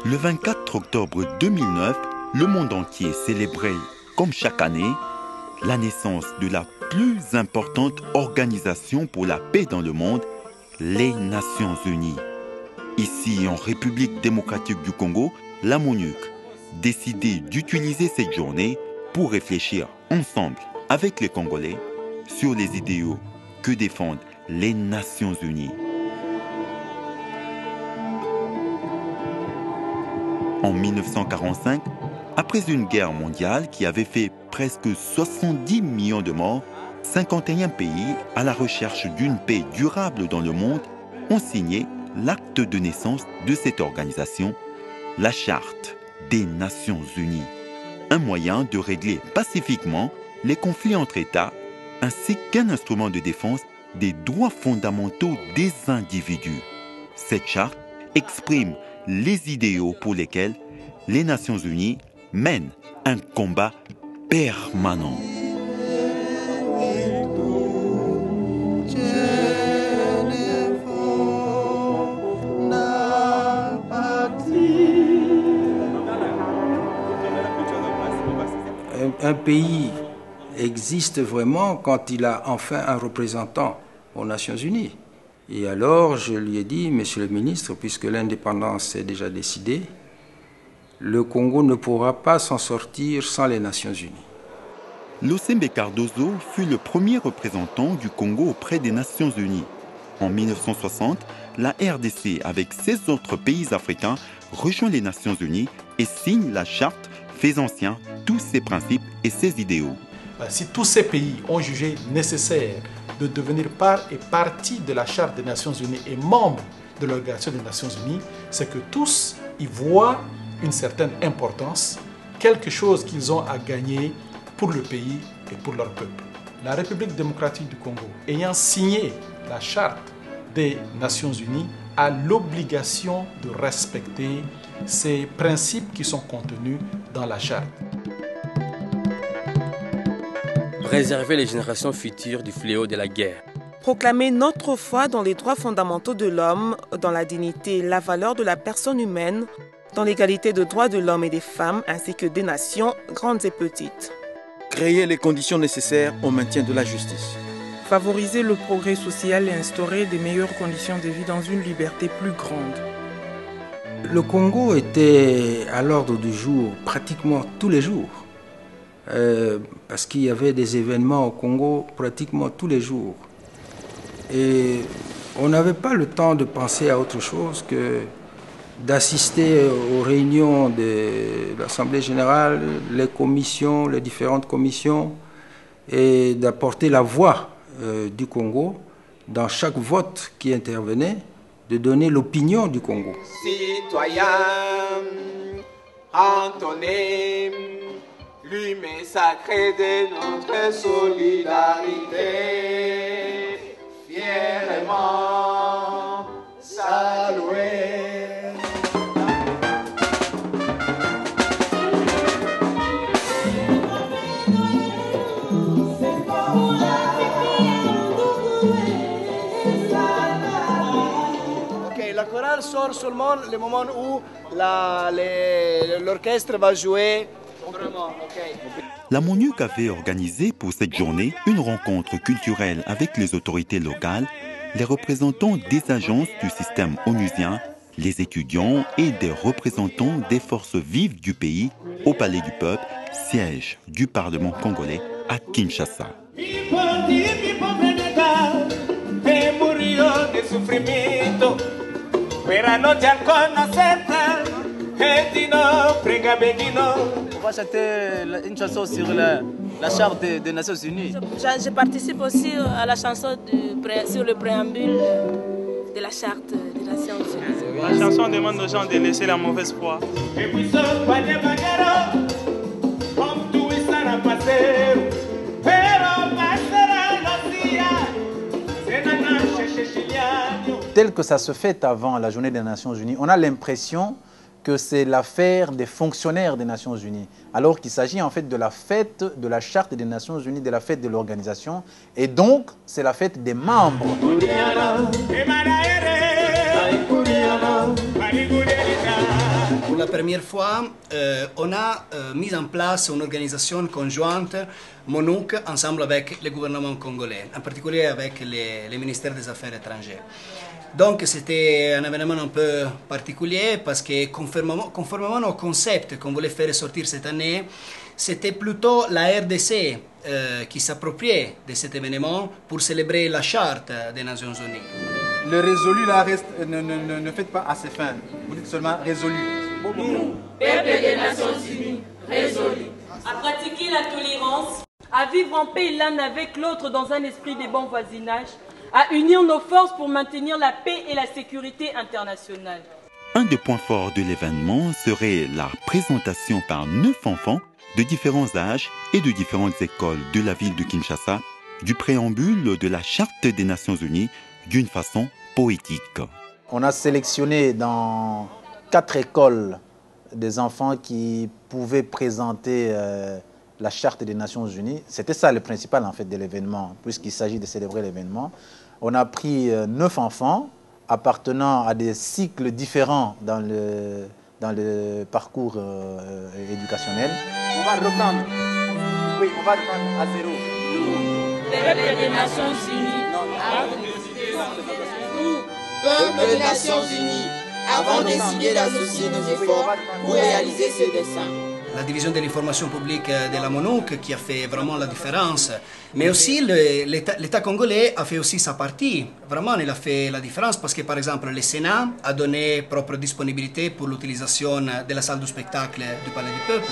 Le 24 octobre 2009, le monde entier célébrait, comme chaque année, la naissance de la plus importante organisation pour la paix dans le monde, les Nations Unies. Ici, en République démocratique du Congo, la MONUC décidait d'utiliser cette journée pour réfléchir ensemble avec les Congolais sur les idéaux que défendent les Nations Unies. En 1945, après une guerre mondiale qui avait fait presque 70 millions de morts, 51 pays à la recherche d'une paix durable dans le monde ont signé l'acte de naissance de cette organisation, la Charte des Nations Unies. Un moyen de régler pacifiquement les conflits entre États, ainsi qu'un instrument de défense des droits fondamentaux des individus. Cette charte exprime les idéaux pour lesquels les Nations Unies mènent un combat permanent. Un pays existe vraiment quand il a enfin un représentant aux Nations Unies. Et alors, je lui ai dit, Monsieur le ministre, puisque l'indépendance est déjà décidée, le Congo ne pourra pas s'en sortir sans les Nations Unies. Losembe Cardozo fut le premier représentant du Congo auprès des Nations Unies. En 1960, la RDC, avec 16 autres pays africains, rejoint les Nations Unies et signe la charte faisant sien tous ses principes et ses idéaux. Si tous ces pays ont jugé nécessaire de devenir part et partie de la Charte des Nations Unies et membres de l'Organisation des Nations Unies, c'est que tous y voient une certaine importance, quelque chose qu'ils ont à gagner pour le pays et pour leur peuple. La République démocratique du Congo, ayant signé la Charte des Nations Unies, a l'obligation de respecter ces principes qui sont contenus dans la Charte. Préserver les générations futures du fléau de la guerre. Proclamer notre foi dans les droits fondamentaux de l'homme, dans la dignité et la valeur de la personne humaine, dans l'égalité de droits de l'homme et des femmes, ainsi que des nations, grandes et petites. Créer les conditions nécessaires au maintien de la justice. Favoriser le progrès social et instaurer de meilleures conditions de vie dans une liberté plus grande. Le Congo était à l'ordre du jour pratiquement tous les jours. Parce qu'il y avait des événements au Congo pratiquement tous les jours. Et on n'avait pas le temps de penser à autre chose que d'assister aux réunions de l'Assemblée générale, les commissions, les différentes commissions, et d'apporter la voix du Congo dans chaque vote qui intervenait, de donner l'opinion du Congo. Citoyen, entonnez l'humain sacré de notre solidarité, fièrement saluer. La chorale sort seulement le moment où l'orchestre va jouer. La MONUC avait organisé pour cette journée une rencontre culturelle avec les autorités locales, les représentants des agences du système onusien, les étudiants et des représentants des forces vives du pays au Palais du Peuple, siège du Parlement congolais à Kinshasa. On va chanter une chanson sur la Charte des Nations Unies. Je participe aussi à la chanson sur le préambule de la Charte des Nations Unies. La chanson demande aux gens de laisser la mauvaise foi. Tel que ça se fait avant la journée des Nations Unies, on a l'impression que c'est l'affaire des fonctionnaires des Nations Unies, alors qu'il s'agit en fait de la fête de la Charte des Nations Unies, de la fête de l'organisation, et donc c'est la fête des membres. Pour la première fois, on a mis en place une organisation conjointe, MONUC, ensemble avec le gouvernement congolais, en particulier avec les ministères des Affaires étrangères. Donc c'était un événement un peu particulier parce que conformément au concept qu'on voulait faire sortir cette année, c'était plutôt la RDC qui s'appropriait de cet événement pour célébrer la charte des Nations Unies. Le résolu là reste, ne faites pas à ses fins, vous dites seulement résolu. Nous, peuple des Nations Unies, résolu. À pratiquer la tolérance, à vivre en paix l'un avec l'autre dans un esprit de bon voisinage, à unir nos forces pour maintenir la paix et la sécurité internationale. Un des points forts de l'événement serait la présentation par 9 enfants de différents âges et de différentes écoles de la ville de Kinshasa du préambule de la Charte des Nations Unies d'une façon poétique. On a sélectionné dans 4 écoles des enfants qui pouvaient présenter la Charte des Nations Unies. C'était ça le principal en fait de l'événement, puisqu'il s'agit de célébrer l'événement. On a pris 9 enfants appartenant à des cycles différents dans le parcours éducationnel. On va reprendre. Oui, on va reprendre à zéro. Peuple des Nations Unies. Nous, peuple des Nations Unies, avons décidé d'associer nos efforts pour réaliser ce dessein. La division de l'information publique de la MONUC qui a fait vraiment la différence. Mais aussi l'État congolais a fait aussi sa partie. Vraiment, il a fait la différence parce que par exemple le Sénat a donné propre disponibilité pour l'utilisation de la salle de spectacle du Palais du Peuple.